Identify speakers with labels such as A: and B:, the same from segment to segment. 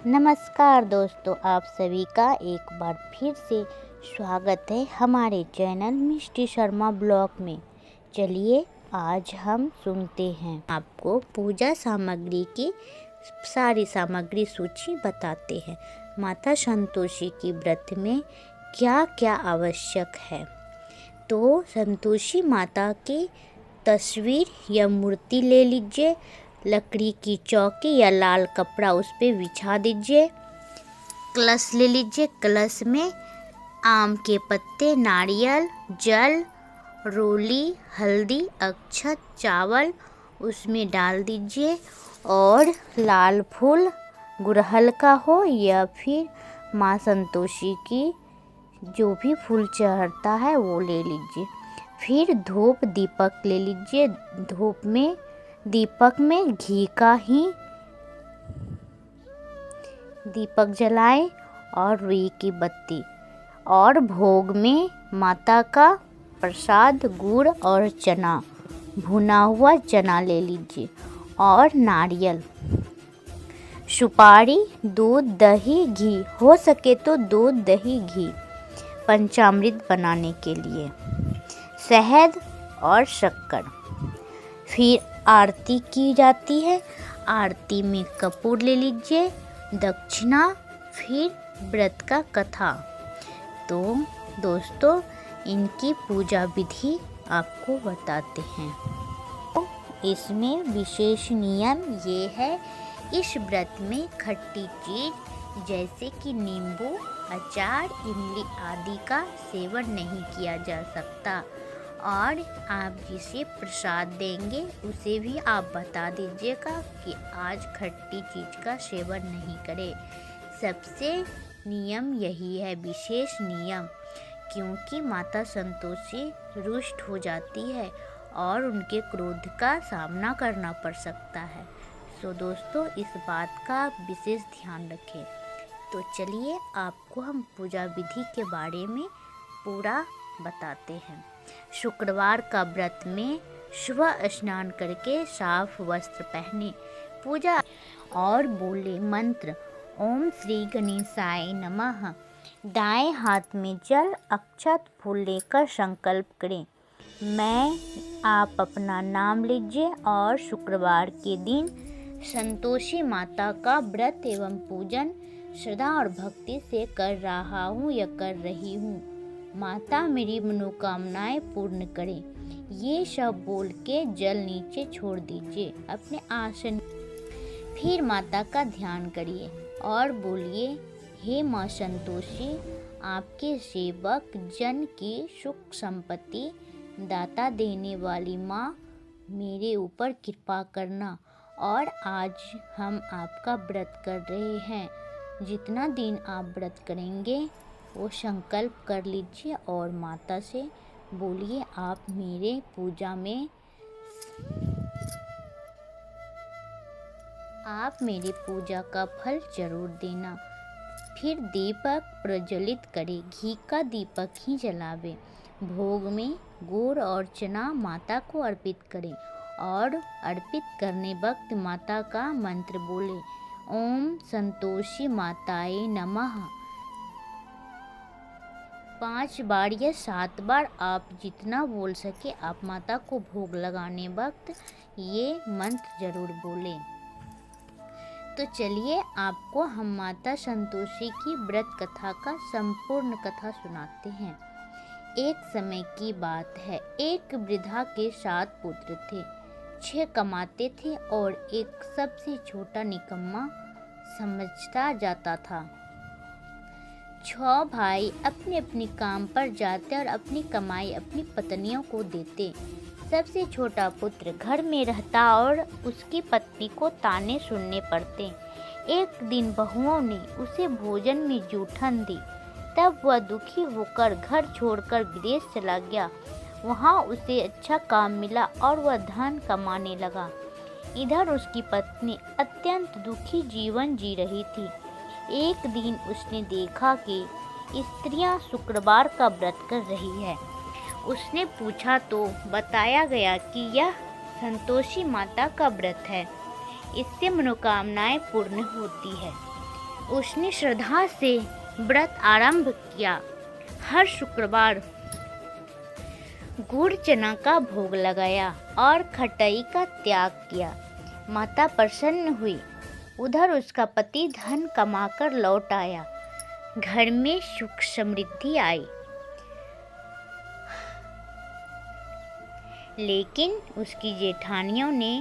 A: नमस्कार दोस्तों, आप सभी का एक बार फिर से स्वागत है हमारे चैनल मिष्टी शर्मा ब्लॉग में। चलिए आज हम सुनते हैं, आपको पूजा सामग्री की सारी सामग्री सूची बताते हैं। माता संतोषी की व्रत में क्या क्या आवश्यक है। तो संतोषी माता की तस्वीर या मूर्ति ले लीजिए। लकड़ी की चौकी या लाल कपड़ा उस पर बिछा दीजिए। कलश ले लीजिए। कलश में आम के पत्ते, नारियल, जल, रोली, हल्दी, अक्षत, चावल उसमें डाल दीजिए और लाल फूल गुड़हल का हो या फिर माँ संतोषी की जो भी फूल चढ़ता है वो ले लीजिए। फिर धूप दीपक ले लीजिए। दीपक में घी का ही दीपक जलाएं और रुई की बत्ती, और भोग में माता का प्रसाद गुड़ और चना, भुना हुआ चना ले लीजिए और नारियल, सुपारी, दूध, दही, घी, हो सके तो दूध, दही, घी पंचामृत बनाने के लिए, शहद और शक्कर। फिर आरती की जाती है। आरती में कपूर ले लीजिए, दक्षिणा, फिर व्रत का कथा। तो दोस्तों, इनकी पूजा विधि आपको बताते हैं। तो इसमें विशेष नियम ये है, इस व्रत में खट्टी चीज जैसे कि नींबू, अचार, इमली आदि का सेवन नहीं किया जा सकता। और आप जिसे प्रसाद देंगे उसे भी आप बता दीजिएगा कि आज खट्टी चीज़ का सेवन नहीं करें। सबसे नियम यही है, विशेष नियम, क्योंकि माता संतोषी रुष्ट हो जाती है और उनके क्रोध का सामना करना पड़ सकता है। तो दोस्तों, इस बात का विशेष ध्यान रखें। तो चलिए आपको हम पूजा विधि के बारे में पूरा बताते हैं। शुक्रवार का व्रत में सुबह स्नान करके साफ वस्त्र पहने, पूजा और बोले मंत्र ओम श्री गणेशाय नमः। दाएं हाथ में जल, अक्षत, फूल लेकर संकल्प करें। आप अपना नाम लीजिए और शुक्रवार के दिन संतोषी माता का व्रत एवं पूजन श्रद्धा और भक्ति से कर रहा हूँ या कर रही हूँ। माता मेरी मनोकामनाएं पूर्ण करें। ये सब बोल के जल नीचे छोड़ दीजिए अपने आसन। फिर माता का ध्यान करिए और बोलिए, हे माँ संतोषी, आपके सेवक जन की सुख संपत्ति दाता देने वाली माँ, मेरे ऊपर कृपा करना। और आज हम आपका व्रत कर रहे हैं। जितना दिन आप व्रत करेंगे वो संकल्प कर लीजिए और माता से बोलिए, आप मेरे पूजा का फल जरूर देना। फिर दीपक प्रज्वलित करें, घी का दीपक ही जलावे। भोग में गुड़ और चना माता को अर्पित करें और अर्पित करने वक्त माता का मंत्र बोले, ओम संतोषी माताए नमः। 5 बार या 7 बार आप जितना बोल सके आप माता को भोग लगाने वक्त ये मंत्र जरूर बोलें। तो चलिए आपको हम माता संतोषी की व्रत कथा का संपूर्ण कथा सुनाते हैं। एक समय की बात है, एक वृद्धा के 7 पुत्र थे। 6 कमाते थे और एक सबसे छोटा निकम्मा समझता जाता था। 6 भाई अपने अपने काम पर जाते और अपनी कमाई अपनी पत्नियों को देते। सबसे छोटा पुत्र घर में रहता और उसकी पत्नी को ताने सुनने पड़ते। एक दिन बहुओं ने उसे भोजन में जूठन दी, तब वह दुखी होकर घर छोड़कर विदेश चला गया। वहाँ उसे अच्छा काम मिला और वह धन कमाने लगा। इधर उसकी पत्नी अत्यंत दुखी जीवन जी रही थी। एक दिन उसने देखा कि स्त्रियां शुक्रवार का व्रत कर रही है। उसने पूछा तो बताया गया कि यह संतोषी माता का व्रत है, इससे मनोकामनाएं पूर्ण होती है। उसने श्रद्धा से व्रत आरंभ किया। हर शुक्रवार गुड़ चना का भोग लगाया और खटाई का त्याग किया। माता प्रसन्न हुई। उधर उसका पति धन कमाकर लौट आया। घर में सुख समृद्धि आई। लेकिन उसकी जेठानियों ने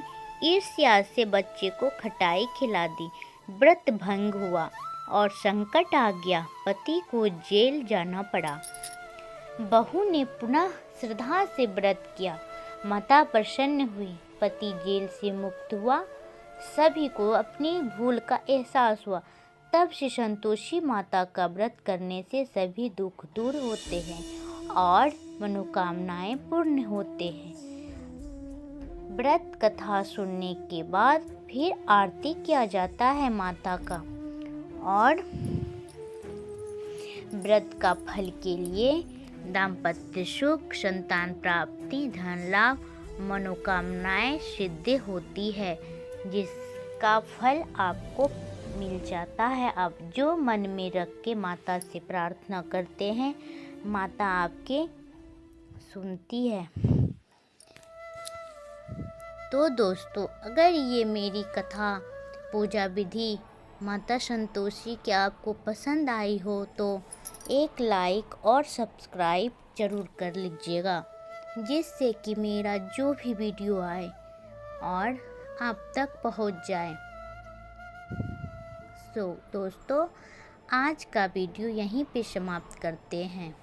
A: ईर्ष्या से बच्चे को खटाई खिला दी। व्रत भंग हुआ और संकट आ गया। पति को जेल जाना पड़ा। बहू ने पुनः श्रद्धा से व्रत किया। माता प्रसन्न हुई। पति जेल से मुक्त हुआ। सभी को अपनी भूल का एहसास हुआ। तब से संतोषी माता का व्रत करने से सभी दुख दूर होते हैं और मनोकामनाएं पूर्ण होते हैं। व्रत कथा सुनने के बाद फिर आरती किया जाता है माता का और व्रत का फल के लिए दाम्पत्य सुख, संतान प्राप्ति, धन लाभ, मनोकामनाएं सिद्ध होती है, जिसका फल आपको मिल जाता है। आप जो मन में रख के माता से प्रार्थना करते हैं, माता आपके सुनती है। तो दोस्तों, अगर ये मेरी कथा पूजा विधि माता संतोषी की आपको पसंद आई हो तो एक लाइक और सब्सक्राइब ज़रूर कर लीजिएगा, जिससे कि मेरा जो भी वीडियो आए और आप तक पहुंच जाए। दोस्तों, आज का वीडियो यहीं पे समाप्त करते हैं।